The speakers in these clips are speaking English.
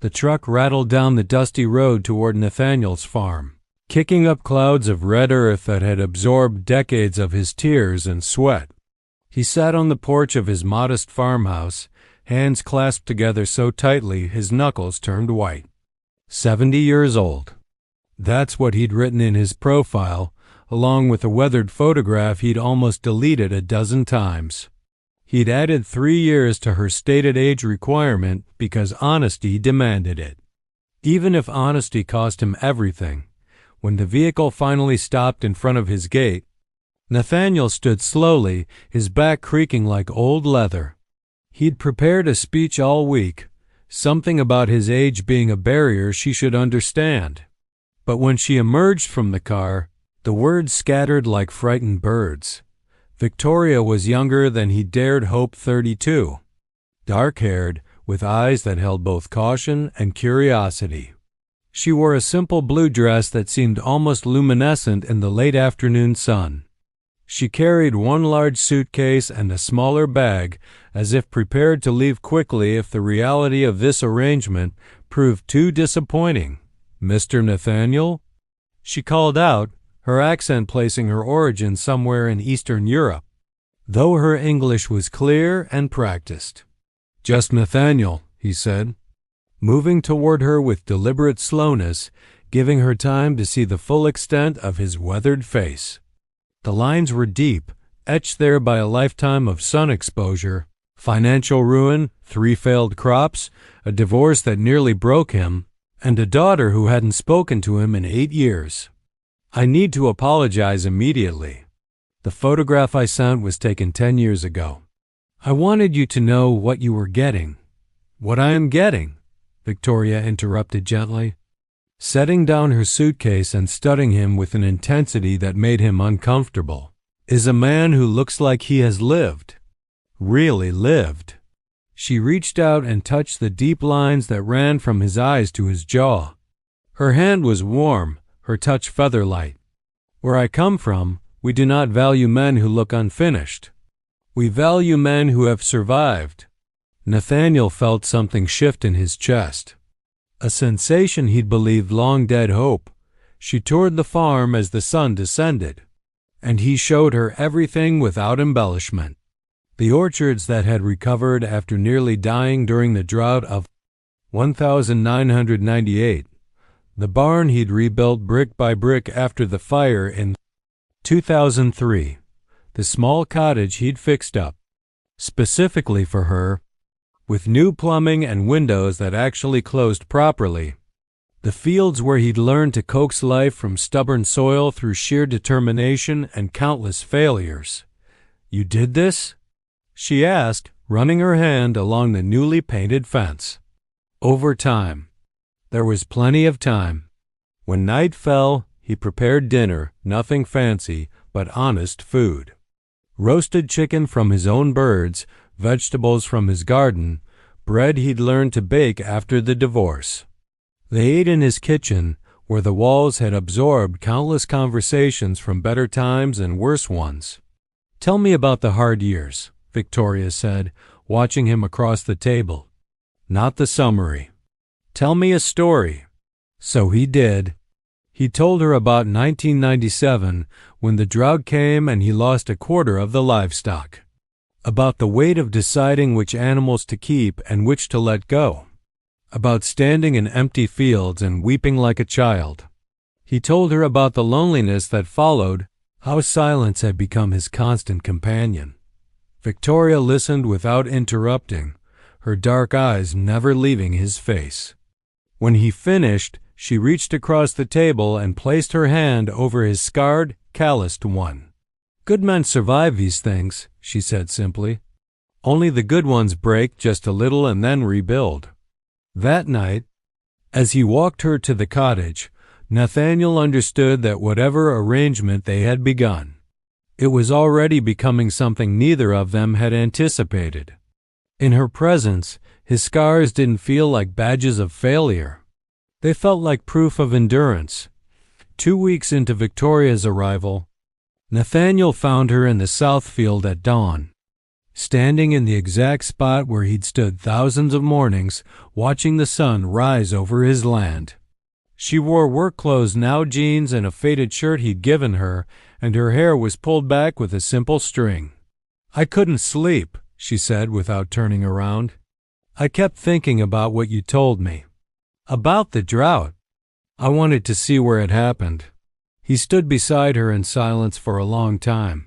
The truck rattled down the dusty road toward Nathaniel's farm, kicking up clouds of red earth that had absorbed decades of his tears and sweat. He sat on the porch of his modest farmhouse, hands clasped together so tightly his knuckles turned white. 70 years old. That's what he'd written in his profile, along with a weathered photograph he'd almost deleted a dozen times. He'd added 3 years to her stated age requirement because honesty demanded it. Even if honesty cost him everything, when the vehicle finally stopped in front of his gate, Nathaniel stood slowly, his back creaking like old leather. He'd prepared a speech all week, something about his age being a barrier she should understand. But when she emerged from the car, the words scattered like frightened birds. Victoria was younger than he dared hope 32, dark-haired, with eyes that held both caution and curiosity. She wore a simple blue dress that seemed almost luminescent in the late afternoon sun. She carried one large suitcase and a smaller bag, as if prepared to leave quickly if the reality of this arrangement proved too disappointing. "Mr. Nathaniel?" She called out, her accent placing her origin somewhere in Eastern Europe, though her English was clear and practiced. "Just Nathaniel," he said, moving toward her with deliberate slowness, giving her time to see the full extent of his weathered face. The lines were deep, etched there by a lifetime of sun exposure, financial ruin, 3 failed crops, a divorce that nearly broke him, and a daughter who hadn't spoken to him in 8 years. "I need to apologize immediately. The photograph I sent was taken 10 years ago. I wanted you to know what you were getting." "What I am getting," Victoria interrupted gently, setting down her suitcase and studying him with an intensity that made him uncomfortable, "is a man who looks like he has lived. Really lived." She reached out and touched the deep lines that ran from his eyes to his jaw. Her hand was warm, her touch feather-light. "Where I come from, we do not value men who look unfinished. We value men who have survived." Nathaniel felt something shift in his chest. A sensation he'd believed long dead hope. She toured the farm as the sun descended, and he showed her everything without embellishment. The orchards that had recovered after nearly dying during the drought of 1998, the barn he'd rebuilt brick by brick after the fire in 2003, the small cottage he'd fixed up, specifically for her, with new plumbing and windows that actually closed properly, the fields where he'd learned to coax life from stubborn soil through sheer determination and countless failures. "You did this?" she asked, running her hand along the newly painted fence. "Over time. There was plenty of time. When night fell, he prepared dinner, nothing fancy, but honest food. Roasted chicken from his own birds, vegetables from his garden, bread he'd learned to bake after the divorce. They ate in his kitchen, where the walls had absorbed countless conversations from better times and worse ones. "Tell me about the hard years," Victoria said, watching him across the table. "Not the summary. Tell me a story." So he did. He told her about 1997, when the drought came and he lost a quarter of the livestock. About the weight of deciding which animals to keep and which to let go. About standing in empty fields and weeping like a child. He told her about the loneliness that followed, how silence had become his constant companion. Victoria listened without interrupting, her dark eyes never leaving his face. When he finished, she reached across the table and placed her hand over his scarred, calloused one. "Good men survive these things," she said simply. "Only the good ones break just a little and then rebuild." That night, as he walked her to the cottage, Nathaniel understood that whatever arrangement they had begun, it was already becoming something neither of them had anticipated. In her presence, his scars didn't feel like badges of failure. They felt like proof of endurance. 2 weeks into Victoria's arrival, Nathaniel found her in the south field at dawn. standing in the exact spot where he'd stood thousands of mornings watching the sun rise over his land. She wore work clothes, now jeans and a faded shirt he'd given her, and her hair was pulled back with a simple string. "I couldn't sleep," she said without turning around. "I kept thinking about what you told me. About the drought. I wanted to see where it happened." He stood beside her in silence for a long time.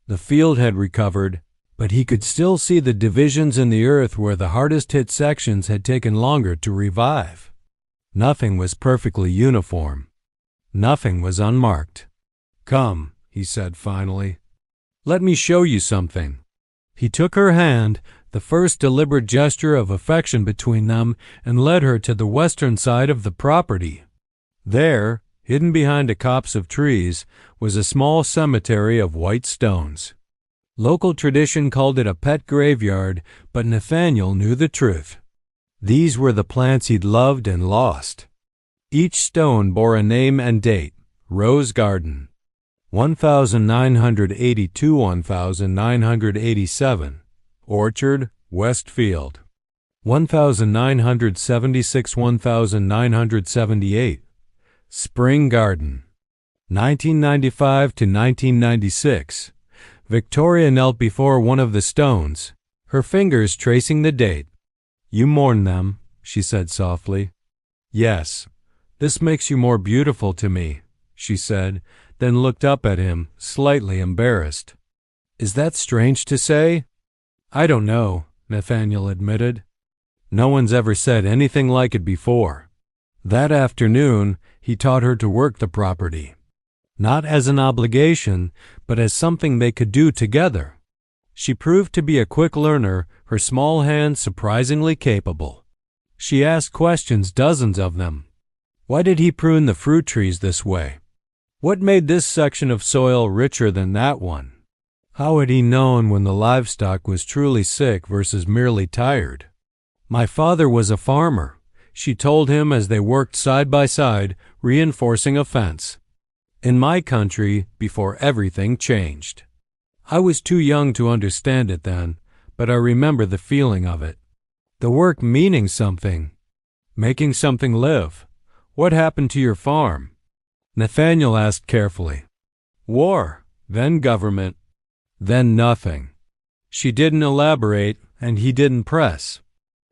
The field had recovered, but he could still see the divisions in the earth where the hardest-hit sections had taken longer to revive. Nothing was perfectly uniform. Nothing was unmarked. "Come," he said finally. "Let me show you something." He took her hand, the first deliberate gesture of affection between them, and led her to the western side of the property. There, hidden behind a copse of trees, was a small cemetery of white stones. Local tradition called it a pet graveyard, but Nathaniel knew the truth. These were the plants he'd loved and lost. Each stone bore a name and date: Rose Garden, 1982-1987, Orchard, Westfield, 1976-1978, Spring Garden, 1995-1996. Victoria knelt before one of the stones, her fingers tracing the date. "You mourn them," she said softly. "Yes, this makes you more beautiful to me," she said, then looked up at him, slightly embarrassed. "Is that strange to say?" "I don't know," Nathaniel admitted. "No one's ever said anything like it before." That afternoon, he taught her to work the property. Not as an obligation, but as something they could do together. She proved to be a quick learner, her small hands surprisingly capable. She asked questions, dozens of them. Why did he prune the fruit trees this way? What made this section of soil richer than that one? How had he known when the livestock was truly sick versus merely tired? "My father was a farmer," she told him as they worked side by side, reinforcing a fence. "In my country, before everything changed." I was too young to understand it then, but I remember the feeling of it. The work meaning something, making something live. "What happened to your farm?" Nathaniel asked carefully. "War, then government, then nothing." She didn't elaborate, and he didn't press.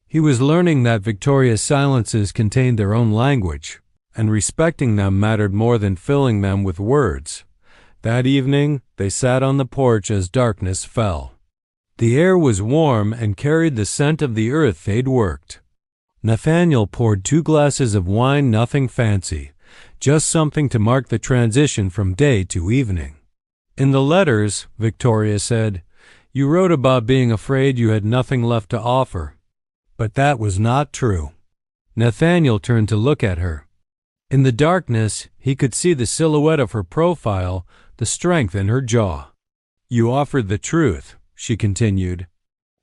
He was learning that Victoria's silences contained their own language, and respecting them mattered more than filling them with words. That evening, they sat on the porch as darkness fell. The air was warm and carried the scent of the earth they'd worked. Nathaniel poured 2 glasses of wine, nothing fancy, just something to mark the transition from day to evening. "In the letters," Victoria said, "you wrote about being afraid you had nothing left to offer. But that was not true." Nathaniel turned to look at her. In the darkness, he could see the silhouette of her profile, the strength in her jaw. "You offered the truth," she continued.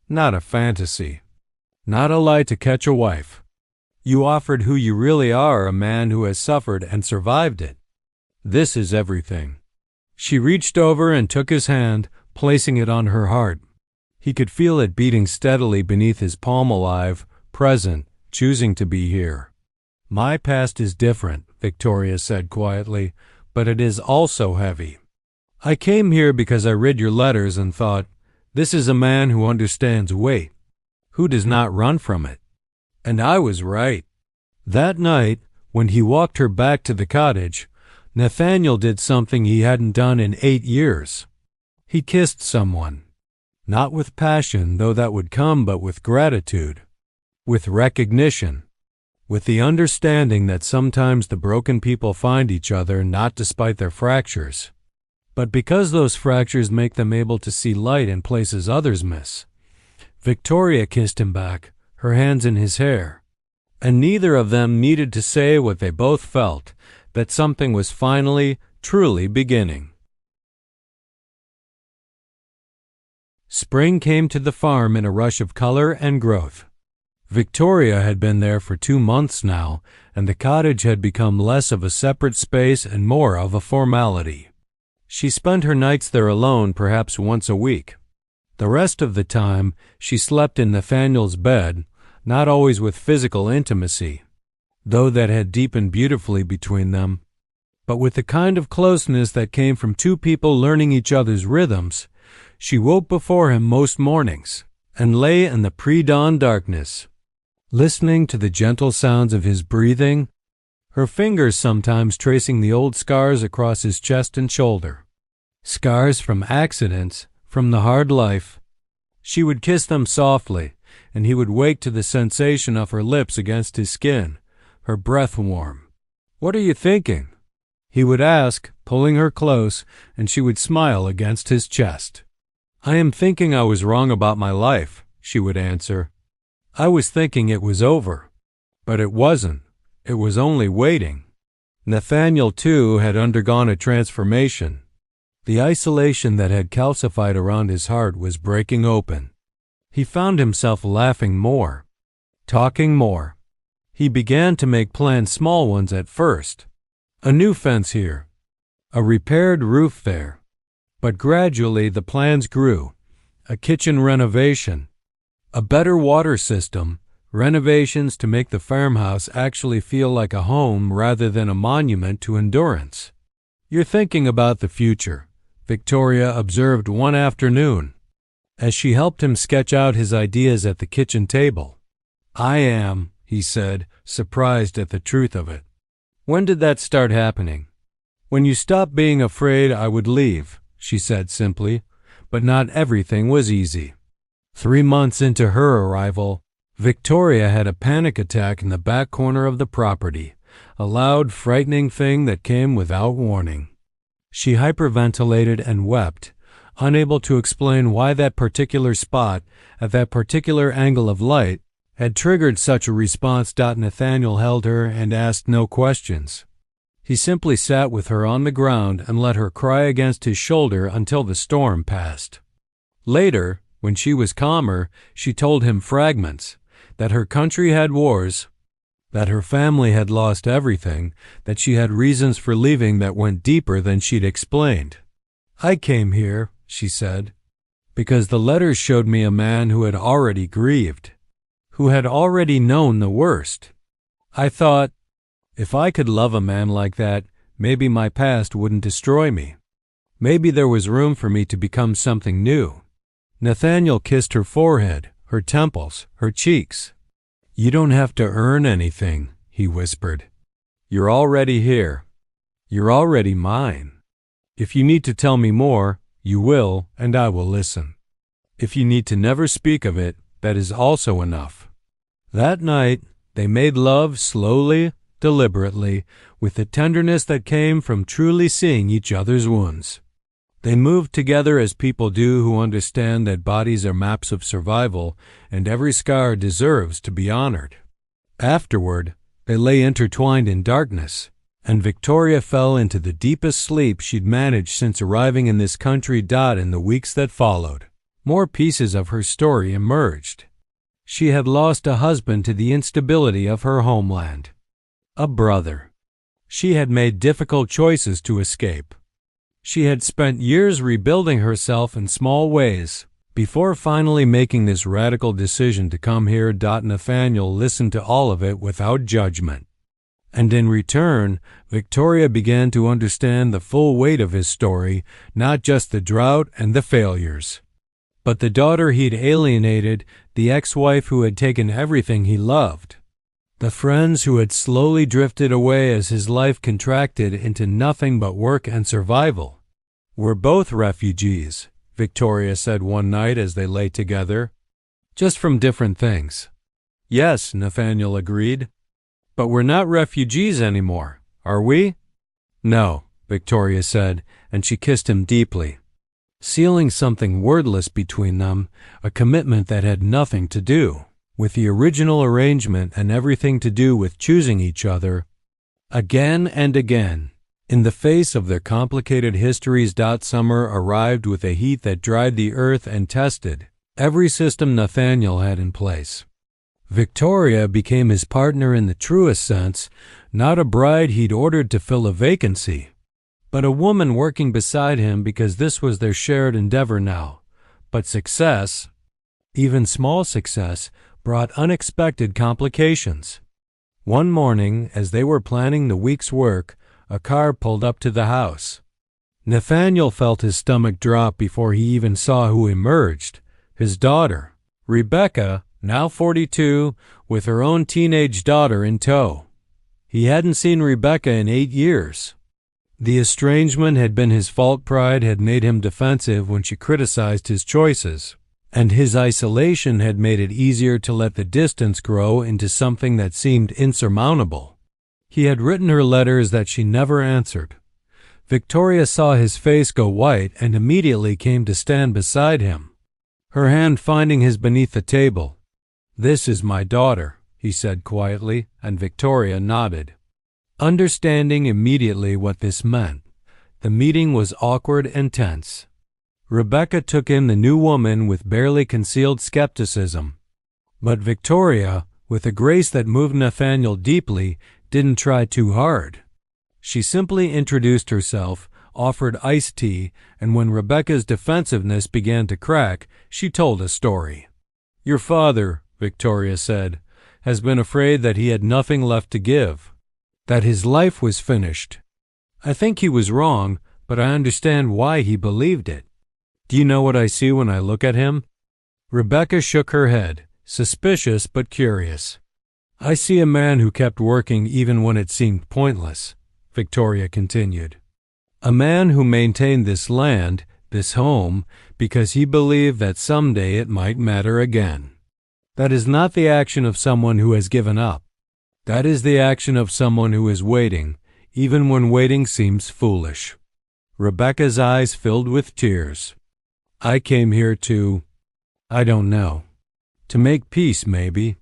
"Not a fantasy. Not a lie to catch a wife. You offered who you really are, a man who has suffered and survived it. This is everything." She reached over and took his hand, placing it on her heart. He could feel it beating steadily beneath his palm, alive, present, choosing to be here. "My past is different," Victoria said quietly, "but it is also heavy. I came here because I read your letters and thought, this is a man who understands weight, who does not run from it. And I was right." That night, when he walked her back to the cottage, Nathaniel did something he hadn't done in 8 years. He kissed someone. Not with passion, though that would come, but with gratitude, with recognition, with the understanding that sometimes the broken people find each other not despite their fractures, but because those fractures make them able to see light in places others miss. Victoria kissed him back, her hands in his hair, and neither of them needed to say what they both felt, that something was finally, truly beginning. Spring came to the farm in a rush of color and growth. Victoria had been there for 2 months now, and the cottage had become less of a separate space and more of a formality. She spent her nights there alone, perhaps once a week. The rest of the time, she slept in Nathaniel's bed, not always with physical intimacy, though that had deepened beautifully between them, but with the kind of closeness that came from two people learning each other's rhythms. She woke before him most mornings and lay in the pre-dawn darkness, listening to the gentle sounds of his breathing, her fingers sometimes tracing the old scars across his chest and shoulder. Scars from accidents, from the hard life. She would kiss them softly, and he would wake to the sensation of her lips against his skin, her breath warm. "What are you thinking?" he would ask, pulling her close, and she would smile against his chest. "I am thinking I was wrong about my life," she would answer. "I was thinking it was over. But it wasn't. It was only waiting." Nathaniel, too, had undergone a transformation. The isolation that had calcified around his heart was breaking open. He found himself laughing more, talking more. He began to make plans, small ones at first. A new fence here, a repaired roof there. But gradually the plans grew. A kitchen renovation, a better water system, renovations to make the farmhouse actually feel like a home rather than a monument to endurance. "You're thinking about the future," Victoria observed one afternoon, as she helped him sketch out his ideas at the kitchen table. "I am," he said, surprised at the truth of it. "When did that start happening?" "When you stopped being afraid I would leave," she said simply, but not everything was easy. 3 months into her arrival, Victoria had a panic attack in the back corner of the property, a loud, frightening thing that came without warning. She hyperventilated and wept, unable to explain why that particular spot, at that particular angle of light, had triggered such a response. Nathaniel held her and asked no questions. He simply sat with her on the ground and let her cry against his shoulder until the storm passed. Later, when she was calmer, she told him fragments, that her country had wars, that her family had lost everything, that she had reasons for leaving that went deeper than she'd explained. "I came here," she said, "because the letters showed me a man who had already grieved, who had already known the worst. I thought, if I could love a man like that, maybe my past wouldn't destroy me. Maybe there was room for me to become something new." Nathaniel kissed her forehead, her temples, her cheeks. "You don't have to earn anything," he whispered. "You're already here. You're already mine. If you need to tell me more, you will, and I will listen. If you need to never speak of it, that is also enough." That night, they made love slowly, deliberately, with the tenderness that came from truly seeing each other's wounds. They moved together as people do who understand that bodies are maps of survival and every scar deserves to be honored. Afterward, they lay intertwined in darkness, and Victoria fell into the deepest sleep she'd managed since arriving in this country. In the weeks that followed, more pieces of her story emerged. She had lost a husband to the instability of her homeland, a brother. She had made difficult choices to escape. She had spent years rebuilding herself in small ways before finally making this radical decision to come here. Nathaniel listened to all of it without judgment. And in return, Victoria began to understand the full weight of his story, not just the drought and the failures, but the daughter he'd alienated, the ex-wife who had taken everything he loved, the friends who had slowly drifted away as his life contracted into nothing but work and survival. "We're both refugees," Victoria said one night as they lay together, "just from different things." "Yes," Nathaniel agreed. "But we're not refugees anymore, are we?" "No," Victoria said, and she kissed him deeply, sealing something wordless between them, a commitment that had nothing to do with the original arrangement and everything to do with choosing each other again and again. In the face of their complicated histories, summer arrived with a heat that dried the earth and tested every system Nathaniel had in place. Victoria became his partner in the truest sense, not a bride he'd ordered to fill a vacancy, but a woman working beside him because this was their shared endeavor now, But success, even small success, brought unexpected complications. One morning, as they were planning the week's work, a car pulled up to the house. Nathaniel felt his stomach drop before he even saw who emerged: his daughter, Rebecca, now 42, with her own teenage daughter in tow. He hadn't seen Rebecca in 8 years. The estrangement had been his fault. Pride had made him defensive when she criticized his choices, and his isolation had made it easier to let the distance grow into something that seemed insurmountable. He had written her letters that she never answered. Victoria saw his face go white and immediately came to stand beside him, her hand finding his beneath the table. "This is my daughter," he said quietly, and Victoria nodded, understanding immediately what this meant. The meeting was awkward and tense. Rebecca took in the new woman with barely concealed skepticism. But Victoria, with a grace that moved Nathaniel deeply, didn't try too hard. She simply introduced herself, offered iced tea, and when Rebecca's defensiveness began to crack, she told a story. "Your father," Victoria said, "has been afraid that he had nothing left to give, that his life was finished. I think he was wrong, but I understand why he believed it. Do you know what I see when I look at him?" Rebecca shook her head, suspicious but curious. "I see a man who kept working even when it seemed pointless," Victoria continued. "A man who maintained this land, this home, because he believed that someday it might matter again. That is not the action of someone who has given up. That is the action of someone who is waiting, even when waiting seems foolish." Rebecca's eyes filled with tears. "I came here I don't know, to make peace maybe,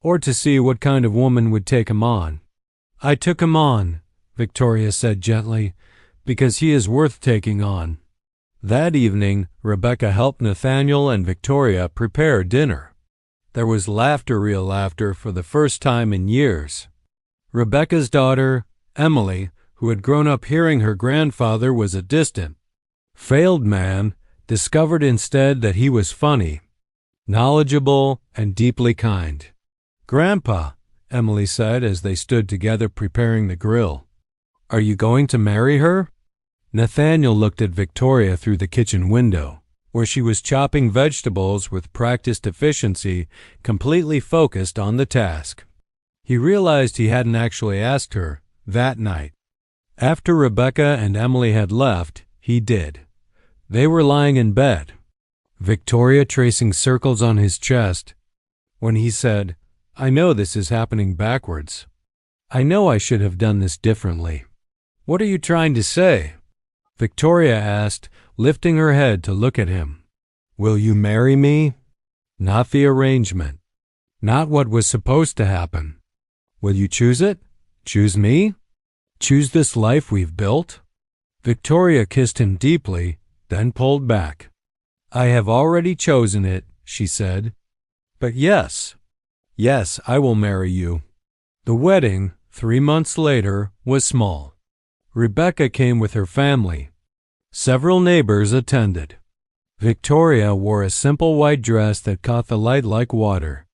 or to see what kind of woman would take him on." "I took him on," Victoria said gently, "because he is worth taking on." That evening, Rebecca helped Nathaniel and Victoria prepare dinner. There was laughter, real laughter, for the first time in years. Rebecca's daughter, Emily, who had grown up hearing her grandfather was a distant, failed man, discovered instead that he was funny, knowledgeable, and deeply kind. "Grandpa," Emily said as they stood together preparing the grill, "are you going to marry her?" Nathaniel looked at Victoria through the kitchen window, where she was chopping vegetables with practiced efficiency, completely focused on the task. He realized he hadn't actually asked her that night. After Rebecca and Emily had left, he did. They were lying in bed, Victoria tracing circles on his chest, when he said, "I know this is happening backwards. I know I should have done this differently." "What are you trying to say?" Victoria asked, lifting her head to look at him. "Will you marry me? Not the arrangement. Not what was supposed to happen. Will you choose it? Choose me? Choose this life we've built?" Victoria kissed him deeply, then pulled back. "I have already chosen it," she said. "But yes, I will marry you." The wedding, 3 months later, was small. Rebecca came with her family. Several neighbors attended. Victoria wore a simple white dress that caught the light like water,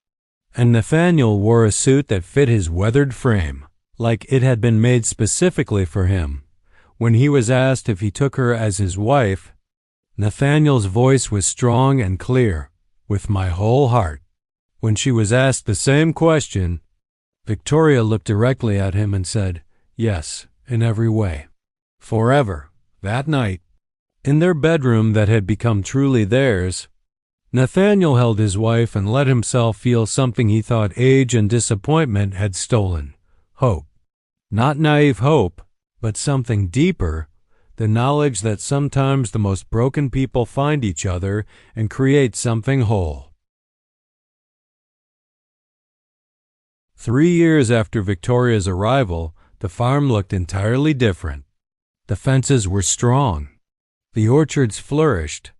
and Nathaniel wore a suit that fit his weathered frame, like it had been made specifically for him. When he was asked if he took her as his wife, Nathaniel's voice was strong and clear, "With my whole heart." When she was asked the same question, Victoria looked directly at him and said, "Yes, in every way." Forever, that night, in their bedroom that had become truly theirs, Nathaniel held his wife and let himself feel something he thought age and disappointment had stolen: hope. Not naive hope, but something deeper, the knowledge that sometimes the most broken people find each other and create something whole. 3 years after Victoria's arrival, the farm looked entirely different. The fences were strong. The orchards flourished.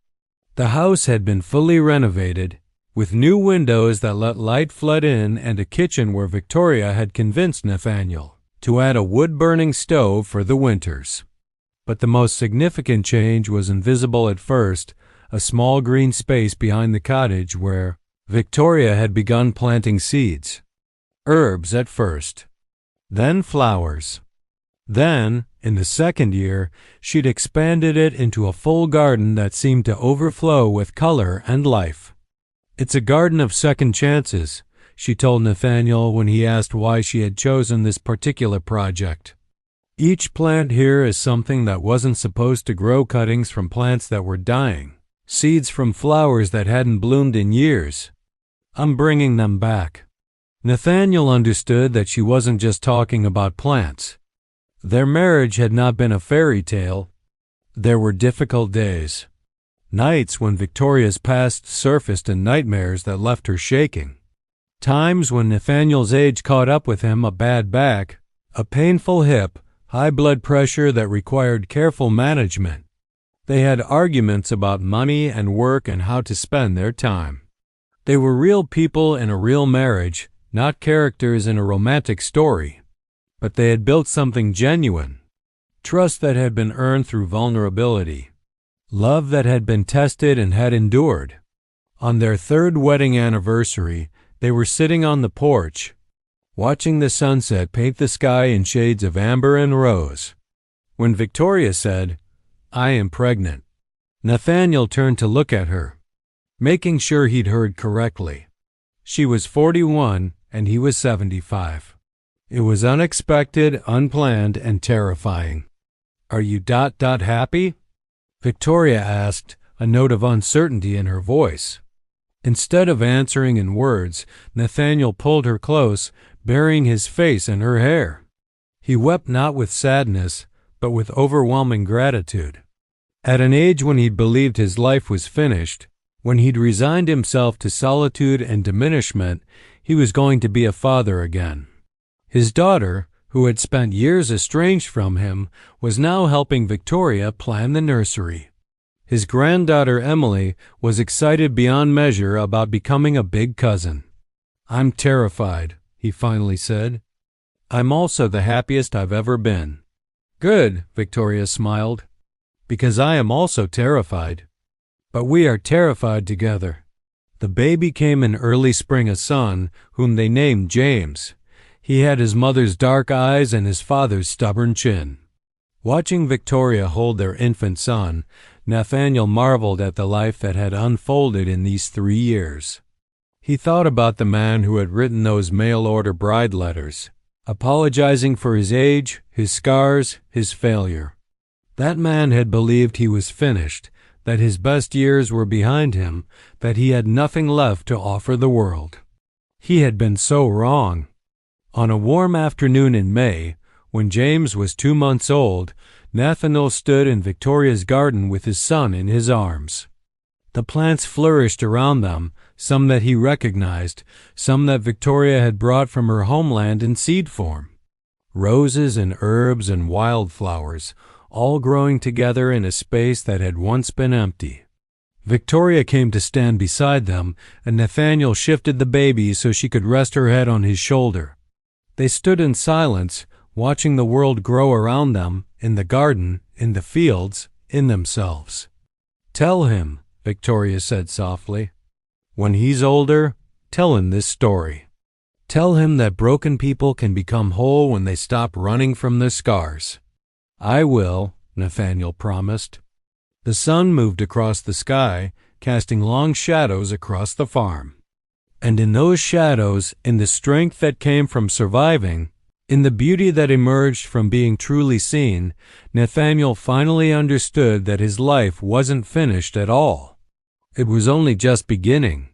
The house had been fully renovated, with new windows that let light flood in and a kitchen where Victoria had convinced Nathaniel to add a wood-burning stove for the winters. But the most significant change was invisible at first: a small green space behind the cottage where Victoria had begun planting seeds. Herbs at first, then flowers. Then, in the second year, she'd expanded it into a full garden that seemed to overflow with color and life. "It's a garden of second chances," she told Nathaniel when he asked why she had chosen this particular project. "Each plant here is something that wasn't supposed to grow, cuttings from plants that were dying, seeds from flowers that hadn't bloomed in years. I'm bringing them back." Nathaniel understood that she wasn't just talking about plants. Their marriage had not been a fairy tale. There were difficult days, nights when Victoria's past surfaced in nightmares that left her shaking, times when Nathaniel's age caught up with him, a bad back, a painful hip, high blood pressure that required careful management. They had arguments about money and work and how to spend their time. They were real people in a real marriage, not characters in a romantic story. But they had built something genuine, trust that had been earned through vulnerability, love that had been tested and had endured. On their third wedding anniversary, they were sitting on the porch, watching the sunset paint the sky in shades of amber and rose, when Victoria said, "I am pregnant." Nathaniel turned to look at her, making sure he'd heard correctly. She was 41 and he was 75. It was unexpected, unplanned, and terrifying. "Are you happy?" Victoria asked, a note of uncertainty in her voice. Instead of answering in words, Nathaniel pulled her close, burying his face in her hair. He wept not with sadness, but with overwhelming gratitude. At an age when he'd believed his life was finished, when he'd resigned himself to solitude and diminishment, he was going to be a father again. His daughter, who had spent years estranged from him, was now helping Victoria plan the nursery. His granddaughter Emily was excited beyond measure about becoming a big cousin. "I'm terrified," he finally said. "I'm also the happiest I've ever been." "Good," Victoria smiled, "because I am also terrified. But we are terrified together." The baby came in early spring, a son, whom they named James. He had his mother's dark eyes and his father's stubborn chin. Watching Victoria hold their infant son, Nathaniel marveled at the life that had unfolded in these 3 years. He thought about the man who had written those mail-order bride letters, apologizing for his age, his scars, his failure. That man had believed he was finished, that his best years were behind him, that he had nothing left to offer the world. He had been so wrong. On a warm afternoon in May, when James was 2 months old, Nathaniel stood in Victoria's garden with his son in his arms. The plants flourished around them, some that he recognized, some that Victoria had brought from her homeland in seed form. Roses and herbs and wildflowers, all growing together in a space that had once been empty. Victoria came to stand beside them, and Nathaniel shifted the baby so she could rest her head on his shoulder. They stood in silence, watching the world grow around them, in the garden, in the fields, in themselves. "Tell him," Victoria said softly. "When he's older, tell him this story. Tell him that broken people can become whole when they stop running from their scars." "I will," Nathaniel promised. The sun moved across the sky, casting long shadows across the farm. And in those shadows, in the strength that came from surviving, in the beauty that emerged from being truly seen, Nathaniel finally understood that his life wasn't finished at all. It was only just beginning.